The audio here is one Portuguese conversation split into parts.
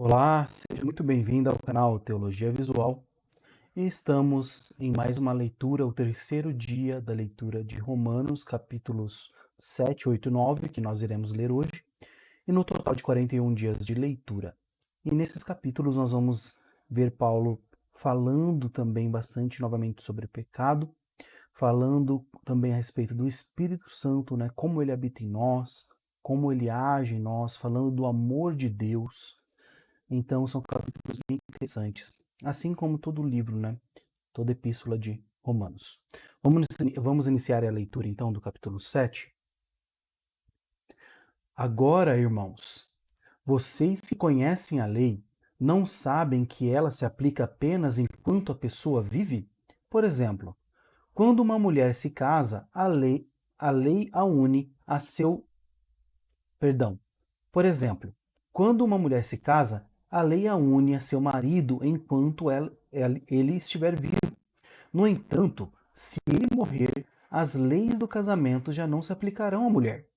Olá, seja muito bem-vindo ao canal Teologia Visual e estamos em mais uma leitura, o terceiro dia da leitura de Romanos, capítulos 7, 8 e 9, que nós iremos ler hoje, e no total de 41 dias de leitura. E nesses capítulos nós vamos ver Paulo falando também bastante novamente sobre pecado, falando também a respeito do Espírito Santo, né, como ele habita em nós, como ele age em nós, falando do amor de Deus. Então são capítulos bem interessantes, assim como todo o livro, né? Toda a epístola de Romanos. Vamos iniciar a leitura então do capítulo 7. Agora, irmãos, vocês que conhecem a lei, não sabem que ela se aplica apenas enquanto a pessoa vive? Por exemplo, quando uma mulher se casa, a lei a une a seu. Perdão. Por exemplo, quando uma mulher se casa, a lei a une a seu marido enquanto ele estiver vivo. No entanto, se ele morrer, as leis do casamento já não se aplicarão à mulher.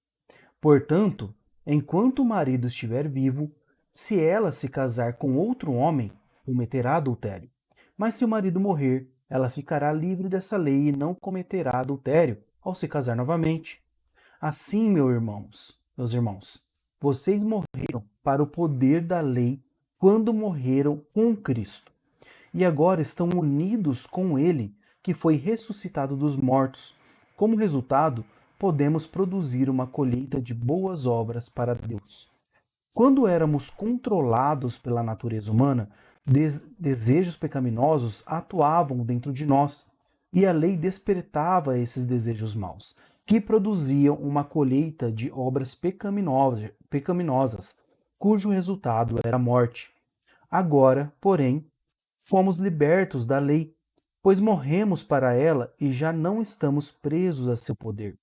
Portanto, enquanto o marido estiver vivo, se ela se casar com outro homem, cometerá adultério. Mas se o marido morrer, ela ficará livre dessa lei e não cometerá adultério ao se casar novamente. Assim, meus irmãos, vocês morreram para o poder da lei quando morreram com Cristo. E agora estão unidos com ele, que foi ressuscitado dos mortos. Como resultado, podemos produzir uma colheita de boas obras para Deus. Quando éramos controlados pela natureza humana, desejos pecaminosos atuavam dentro de nós, e a lei despertava esses desejos maus, que produziam uma colheita de obras pecaminosas, cujo resultado era a morte. Agora, porém, fomos libertos da lei, pois morremos para ela e já não estamos presos a seu poder.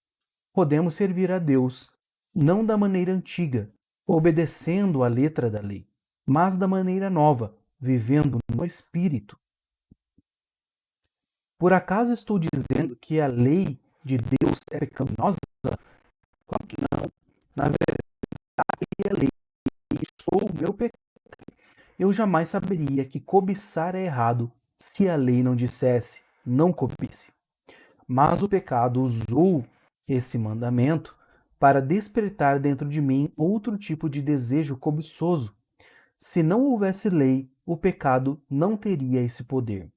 Podemos servir a Deus, não da maneira antiga, obedecendo a letra da lei, mas da maneira nova, vivendo no Espírito. Por acaso estou dizendo que a lei de Deus é pecaminosa? Claro que não. Na verdade, a lei sou o meu pecado. Eu jamais saberia que cobiçar é errado se a lei não dissesse, não cobice. Mas o pecado usou esse mandamento para despertar dentro de mim outro tipo de desejo cobiçoso. Se não houvesse lei, o pecado não teria esse poder.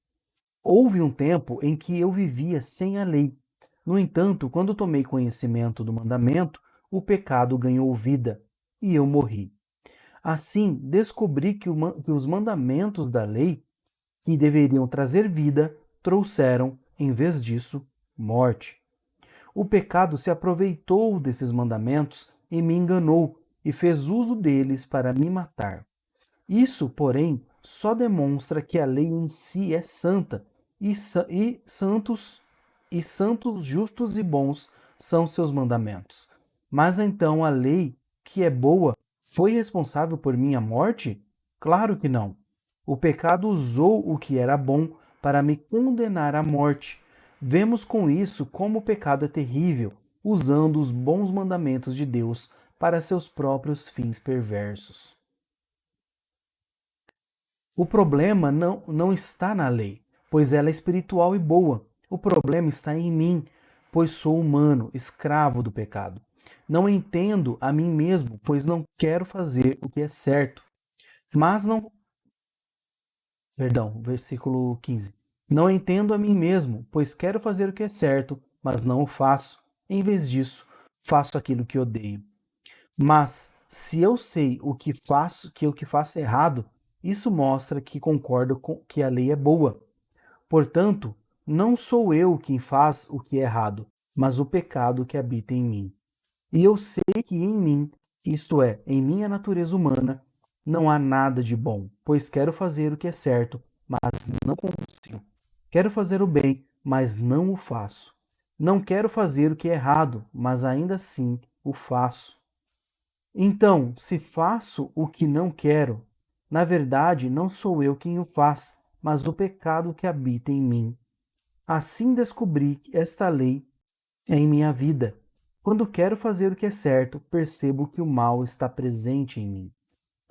Houve um tempo em que eu vivia sem a lei. No entanto, quando tomei conhecimento do mandamento, o pecado ganhou vida e eu morri. Assim, descobri que os mandamentos da lei, que deveriam trazer vida, trouxeram, em vez disso, morte. O pecado se aproveitou desses mandamentos e me enganou e fez uso deles para me matar. Isso, porém, só demonstra que a lei em si é santa santos, justos e bons são seus mandamentos. Mas então a lei, que é boa, foi responsável por minha morte? Claro que não. O pecado usou o que era bom para me condenar à morte. Vemos com isso como o pecado é terrível, usando os bons mandamentos de Deus para seus próprios fins perversos. O problema não está na lei, pois ela é espiritual e boa. O problema está em mim, pois sou humano, escravo do pecado. Não entendo a mim mesmo, pois não quero fazer o que é certo. Mas não. Perdão, versículo 15. Não entendo a mim mesmo, pois quero fazer o que é certo, mas não o faço. Em vez disso, faço aquilo que odeio. Mas se eu sei o que faço é errado, isso mostra que concordo com que a lei é boa. Portanto, não sou eu quem faz o que é errado, mas o pecado que habita em mim. E eu sei que em mim, isto é, em minha natureza humana, não há nada de bom, pois quero fazer o que é certo, mas não consigo. Quero fazer o bem, mas não o faço. Não quero fazer o que é errado, mas ainda assim o faço. Então, se faço o que não quero, na verdade não sou eu quem o faz, mas o pecado que habita em mim. Assim descobri esta lei em minha vida. Quando quero fazer o que é certo, percebo que o mal está presente em mim.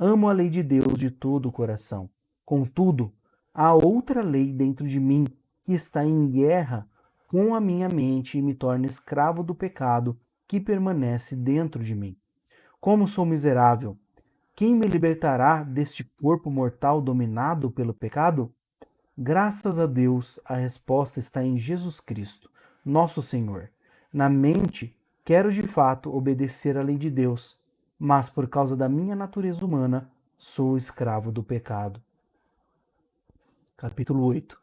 Amo a lei de Deus de todo o coração. Contudo, há outra lei dentro de mim que está em guerra com a minha mente e me torna escravo do pecado que permanece dentro de mim. Como sou miserável! Quem me libertará deste corpo mortal dominado pelo pecado? Graças a Deus, a resposta está em Jesus Cristo, nosso Senhor. Na mente, quero de fato obedecer à lei de Deus, mas por causa da minha natureza humana, sou escravo do pecado. Capítulo 8.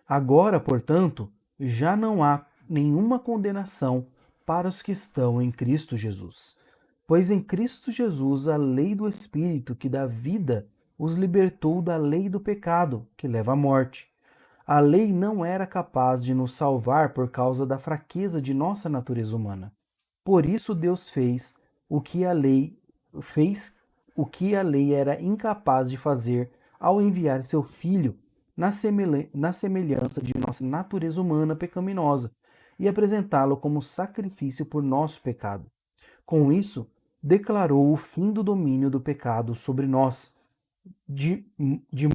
Agora, portanto, já não há nenhuma condenação para os que estão em Cristo Jesus. Pois em Cristo Jesus a lei do Espírito que dá vida os libertou da lei do pecado, que leva à morte. A lei não era capaz de nos salvar por causa da fraqueza de nossa natureza humana. Por isso Deus fez o que a lei era incapaz de fazer ao enviar seu filho na semelhança de nossa natureza humana pecaminosa e apresentá-lo como sacrifício por nosso pecado. Com isso, declarou o fim do domínio do pecado sobre nós, de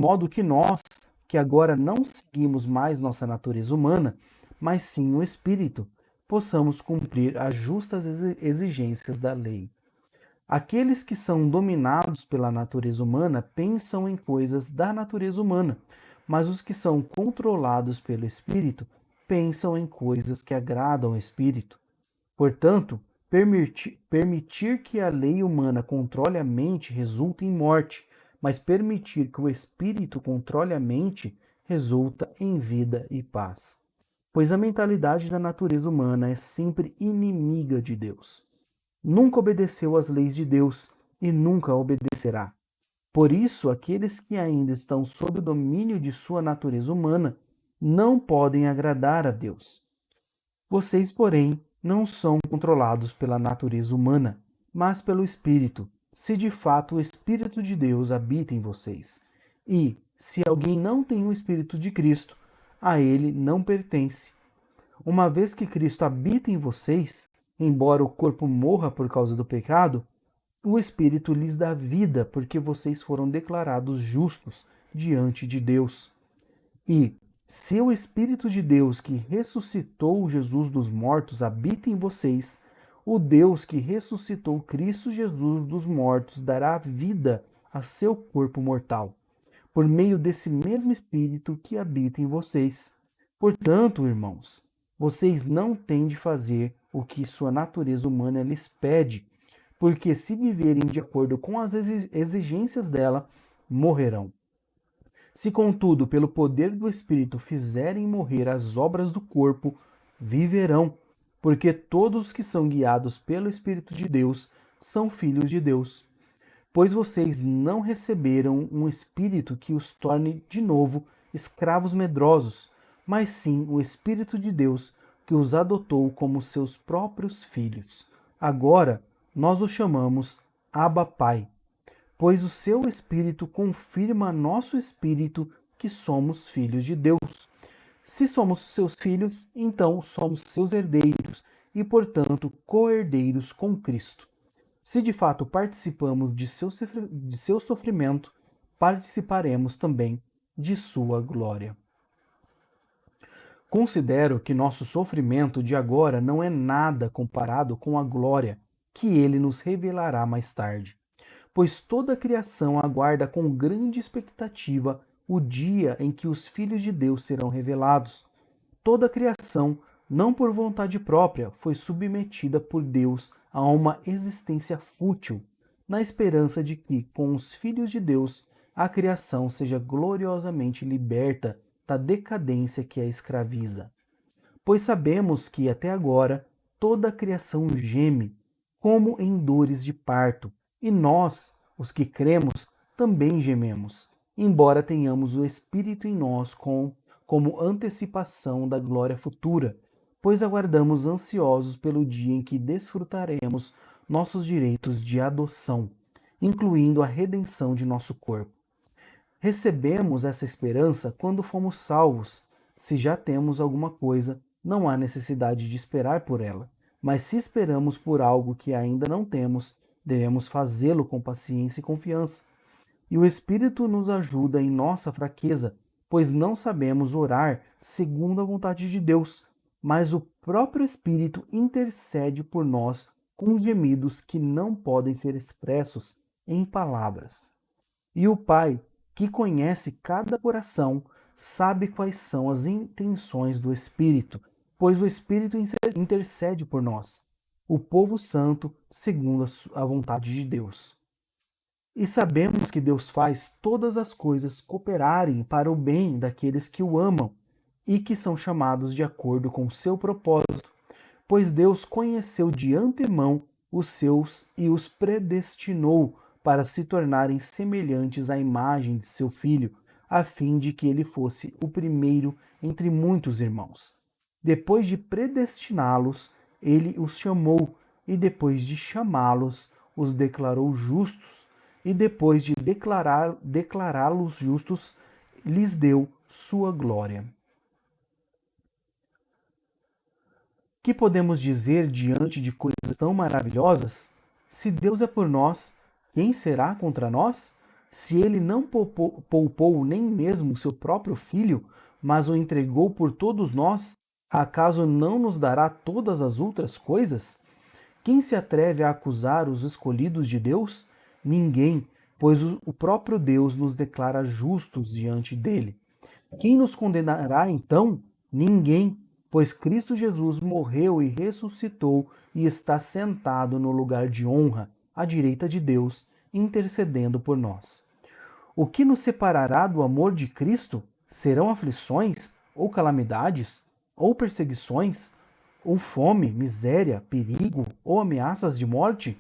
modo que nós, que agora não seguimos mais nossa natureza humana, mas sim o Espírito, possamos cumprir as justas exigências da lei. Aqueles que são dominados pela natureza humana pensam em coisas da natureza humana, mas os que são controlados pelo Espírito pensam em coisas que agradam ao Espírito. Portanto, permitir que a lei humana controle a mente resulta em morte, mas permitir que o Espírito controle a mente resulta em vida e paz. Pois a mentalidade da natureza humana é sempre inimiga de Deus. Nunca obedeceu às leis de Deus e nunca obedecerá. Por isso, aqueles que ainda estão sob o domínio de sua natureza humana não podem agradar a Deus. Vocês, porém, não são controlados pela natureza humana, mas pelo Espírito, se de fato o Espírito de Deus habita em vocês. E, se alguém não tem o Espírito de Cristo, a ele não pertence. Uma vez que Cristo habita em vocês, embora o corpo morra por causa do pecado, o Espírito lhes dá vida, porque vocês foram declarados justos diante de Deus. E, se o Espírito de Deus que ressuscitou Jesus dos mortos habita em vocês, o Deus que ressuscitou Cristo Jesus dos mortos dará vida a seu corpo mortal, por meio desse mesmo Espírito que habita em vocês. Portanto, irmãos, vocês não têm de fazer o que sua natureza humana lhes pede, porque se viverem de acordo com as exigências dela, morrerão. Se, contudo, pelo poder do Espírito fizerem morrer as obras do corpo, viverão, porque todos os que são guiados pelo Espírito de Deus são filhos de Deus. Pois vocês não receberam um espírito que os torne de novo escravos medrosos, mas sim o Espírito de Deus que os adotou como seus próprios filhos. Agora nós os chamamos Abba Pai, pois o seu Espírito confirma a nosso espírito que somos filhos de Deus. Se somos seus filhos, então somos seus herdeiros e, portanto, co-herdeiros com Cristo. Se de fato participamos de seu sofrimento, participaremos também de sua glória. Considero que nosso sofrimento de agora não é nada comparado com a glória que ele nos revelará mais tarde, pois toda a criação aguarda com grande expectativa o dia em que os filhos de Deus serão revelados. Toda a criação, não por vontade própria, foi submetida por Deus a uma existência fútil, na esperança de que, com os filhos de Deus, a criação seja gloriosamente liberta da decadência que a escraviza. Pois sabemos que, até agora, toda a criação geme, como em dores de parto, e nós, os que cremos, também gememos, embora tenhamos o Espírito em nós como antecipação da glória futura, pois aguardamos ansiosos pelo dia em que desfrutaremos nossos direitos de adoção, incluindo a redenção de nosso corpo. Recebemos essa esperança quando fomos salvos. Se já temos alguma coisa, não há necessidade de esperar por ela. Mas se esperamos por algo que ainda não temos, devemos fazê-lo com paciência e confiança. E o Espírito nos ajuda em nossa fraqueza, pois não sabemos orar segundo a vontade de Deus, mas o próprio Espírito intercede por nós com gemidos que não podem ser expressos em palavras. E o Pai, que conhece cada coração, sabe quais são as intenções do Espírito, pois o Espírito intercede por nós, o povo santo, segundo a vontade de Deus. E sabemos que Deus faz todas as coisas cooperarem para o bem daqueles que o amam e que são chamados de acordo com o seu propósito, pois Deus conheceu de antemão os seus e os predestinou para se tornarem semelhantes à imagem de seu filho, a fim de que ele fosse o primeiro entre muitos irmãos. Depois de predestiná-los, ele os chamou, e depois de chamá-los, os declarou justos, e depois de declará-los justos, lhes deu sua glória. Que podemos dizer diante de coisas tão maravilhosas? Se Deus é por nós, quem será contra nós? Se ele não poupou nem mesmo seu próprio filho, mas o entregou por todos nós, acaso não nos dará todas as outras coisas? Quem se atreve a acusar os escolhidos de Deus? Ninguém, pois o próprio Deus nos declara justos diante dele. Quem nos condenará então? Ninguém, pois Cristo Jesus morreu e ressuscitou e está sentado no lugar de honra, à direita de Deus, intercedendo por nós. O que nos separará do amor de Cristo? Serão aflições, ou calamidades, ou perseguições, ou fome, miséria, perigo, ou ameaças de morte?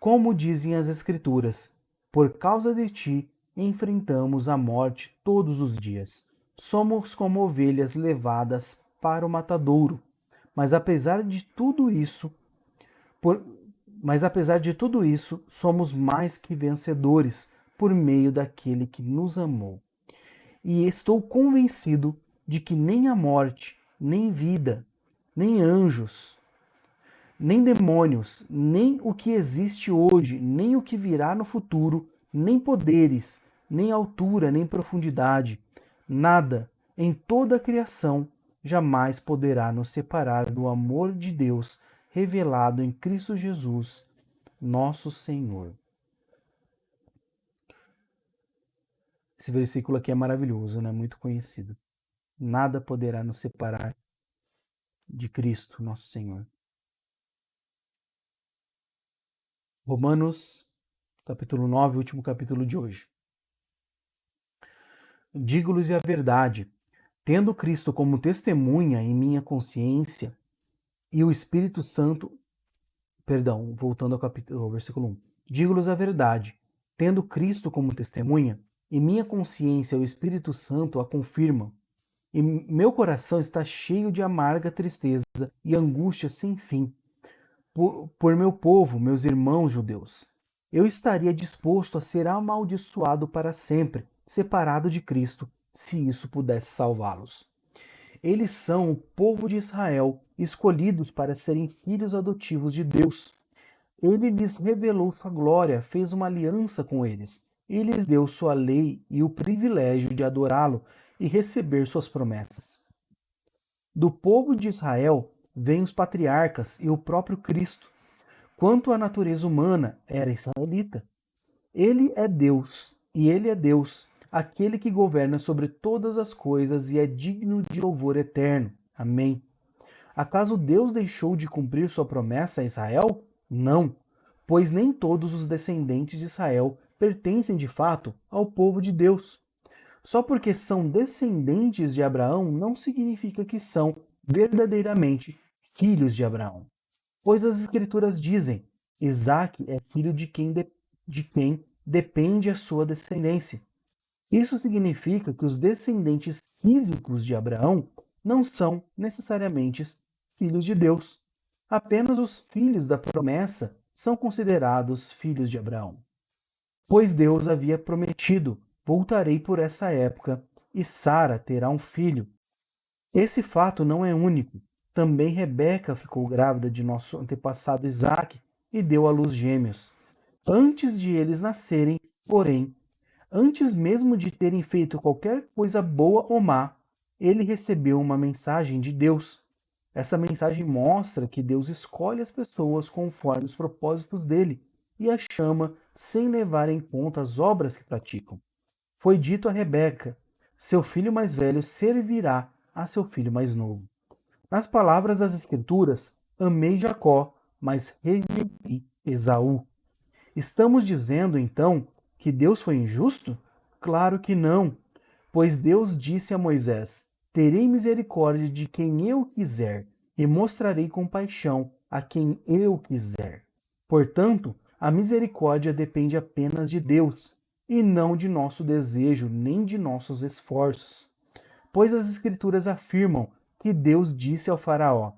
Como dizem as Escrituras, por causa de ti enfrentamos a morte todos os dias. Somos como ovelhas levadas para o matadouro. Mas apesar de tudo isso, somos mais que vencedores por meio daquele que nos amou. E estou convencido de que nem a morte, nem vida, nem anjos, nem demônios, nem o que existe hoje, nem o que virá no futuro, nem poderes, nem altura, nem profundidade, nada em toda a criação jamais poderá nos separar do amor de Deus revelado em Cristo Jesus, nosso Senhor. Esse versículo aqui é maravilhoso, né? Muito conhecido. Nada poderá nos separar de Cristo, nosso Senhor. Romanos, capítulo 9, último capítulo de hoje. Digo-lhes a verdade, tendo Cristo como testemunha em minha consciência e o Espírito Santo, voltando ao versículo 1. Digo-lhes a verdade, tendo Cristo como testemunha e minha consciência e o Espírito Santo a confirmam, e meu coração está cheio de amarga tristeza e angústia sem fim, por meu povo, meus irmãos judeus. Eu estaria disposto a ser amaldiçoado para sempre, separado de Cristo, se isso pudesse salvá-los. Eles são o povo de Israel, escolhidos para serem filhos adotivos de Deus. Ele lhes revelou sua glória, fez uma aliança com eles, e lhes deu sua lei e o privilégio de adorá-lo e receber suas promessas. Do povo de Israel vêm os patriarcas e o próprio Cristo. Quanto à natureza humana, era israelita. Ele é Deus, e ele é Deus, aquele que governa sobre todas as coisas e é digno de louvor eterno. Amém. Acaso Deus deixou de cumprir sua promessa a Israel? Não, pois nem todos os descendentes de Israel pertencem de fato ao povo de Deus. Só porque são descendentes de Abraão não significa que são verdadeiramente filhos de Abraão. Pois as Escrituras dizem: Isaque é filho de quem depende a sua descendência. Isso significa que os descendentes físicos de Abraão não são necessariamente filhos de Deus. Apenas os filhos da promessa são considerados filhos de Abraão. Pois Deus havia prometido: voltarei por essa época e Sara terá um filho. Esse fato não é único. Também Rebeca ficou grávida de nosso antepassado Isaque e deu à luz gêmeos. Antes de eles nascerem, porém, antes mesmo de terem feito qualquer coisa boa ou má, ele recebeu uma mensagem de Deus. Essa mensagem mostra que Deus escolhe as pessoas conforme os propósitos dele e as chama sem levar em conta as obras que praticam. Foi dito a Rebeca: seu filho mais velho servirá a seu filho mais novo. Nas palavras das Escrituras, amei Jacó, mas rejeitei Esaú. Estamos dizendo então que Deus foi injusto? Claro que não, pois Deus disse a Moisés: terei misericórdia de quem eu quiser e mostrarei compaixão a quem eu quiser. Portanto, a misericórdia depende apenas de Deus e não de nosso desejo nem de nossos esforços. Pois as Escrituras afirmam que Deus disse ao Faraó: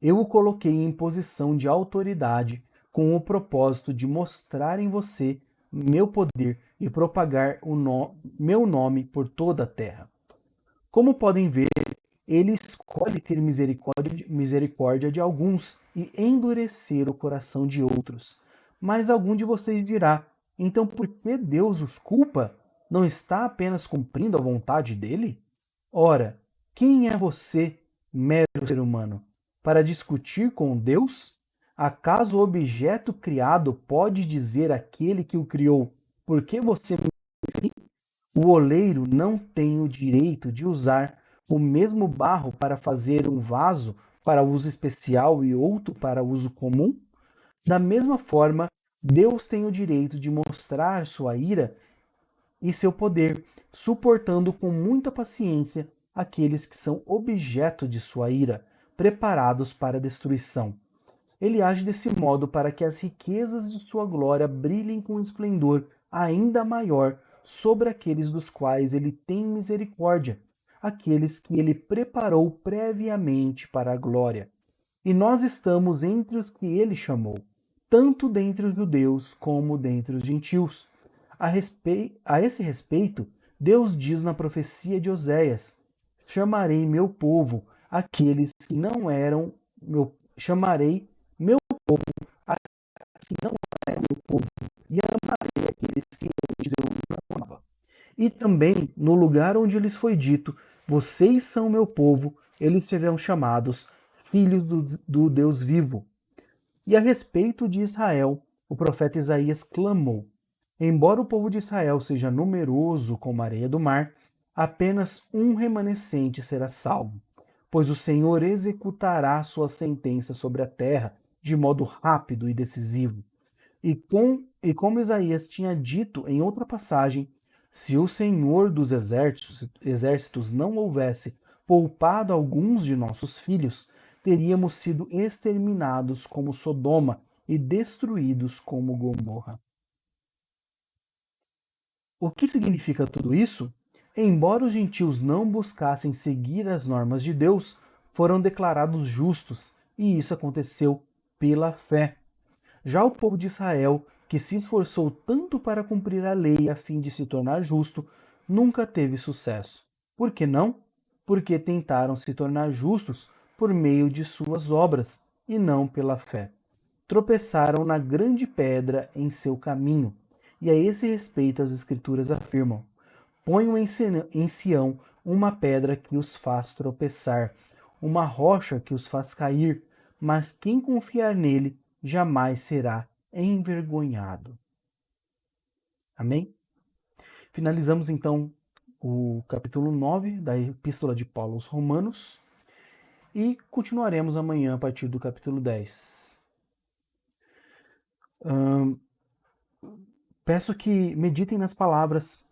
eu o coloquei em posição de autoridade com o propósito de mostrar em você meu poder e propagar meu nome por toda a terra. Como podem ver, ele escolhe ter misericórdia de alguns e endurecer o coração de outros. Mas algum de vocês dirá: então por que Deus os culpa? Não está apenas cumprindo a vontade dele? Ora, quem é você, mero ser humano, para discutir com Deus? Acaso o objeto criado pode dizer àquele que o criou: por que você me fez? O oleiro não tem o direito de usar o mesmo barro para fazer um vaso para uso especial e outro para uso comum? Da mesma forma, Deus tem o direito de mostrar sua ira e seu poder, suportando com muita paciência aqueles que são objeto de sua ira, preparados para a destruição. Ele age desse modo para que as riquezas de sua glória brilhem com esplendor ainda maior sobre aqueles dos quais ele tem misericórdia, aqueles que ele preparou previamente para a glória. E nós estamos entre os que ele chamou, tanto dentre os judeus como dentre os gentios. A esse respeito, Deus diz na profecia de Oséias: chamarei meu povo aqueles que não eram meu, chamarei meu povo aqueles que não eram meu povo, e amarei aqueles que antes eu não amava. E também, no lugar onde lhes foi dito: vocês são meu povo, eles serão chamados filhos do Deus vivo. E a respeito de Israel, o profeta Isaías clamou: embora o povo de Israel seja numeroso como a areia do mar, apenas um remanescente será salvo, pois o Senhor executará sua sentença sobre a terra de modo rápido e decisivo. E como Isaías tinha dito em outra passagem, se o Senhor dos exércitos não houvesse poupado alguns de nossos filhos, teríamos sido exterminados como Sodoma e destruídos como Gomorra. O que significa tudo isso? Embora os gentios não buscassem seguir as normas de Deus, foram declarados justos, e isso aconteceu pela fé. Já o povo de Israel, que se esforçou tanto para cumprir a lei a fim de se tornar justo, nunca teve sucesso. Por que não? Porque tentaram se tornar justos por meio de suas obras e não pela fé. Tropeçaram na grande pedra em seu caminho. E a esse respeito as Escrituras afirmam: ponham em Sião uma pedra que os faz tropeçar, uma rocha que os faz cair, mas quem confiar nele jamais será envergonhado. Amém? Finalizamos então o capítulo 9 da Epístola de Paulo aos Romanos e continuaremos amanhã a partir do capítulo 10. Peço que meditem nas palavras,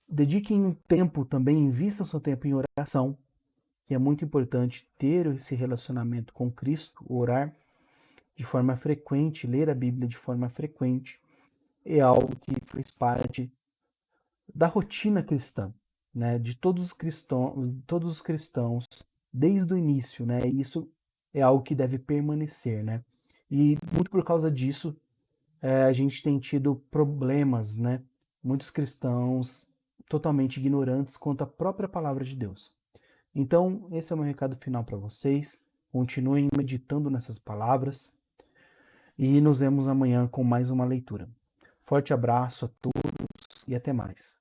dediquem um tempo também, invistam seu tempo em oração, que é muito importante ter esse relacionamento com Cristo, orar de forma frequente, ler a Bíblia de forma frequente, é algo que faz parte da rotina cristã, né? De todos os cristãos desde o início, né? E isso é algo que deve permanecer, né? E muito por causa disso, a gente tem tido problemas, né? Muitos cristãos totalmente ignorantes quanto à própria palavra de Deus. Então, esse é o meu recado final para vocês. Continuem meditando nessas palavras. E nos vemos amanhã com mais uma leitura. Forte abraço a todos e até mais.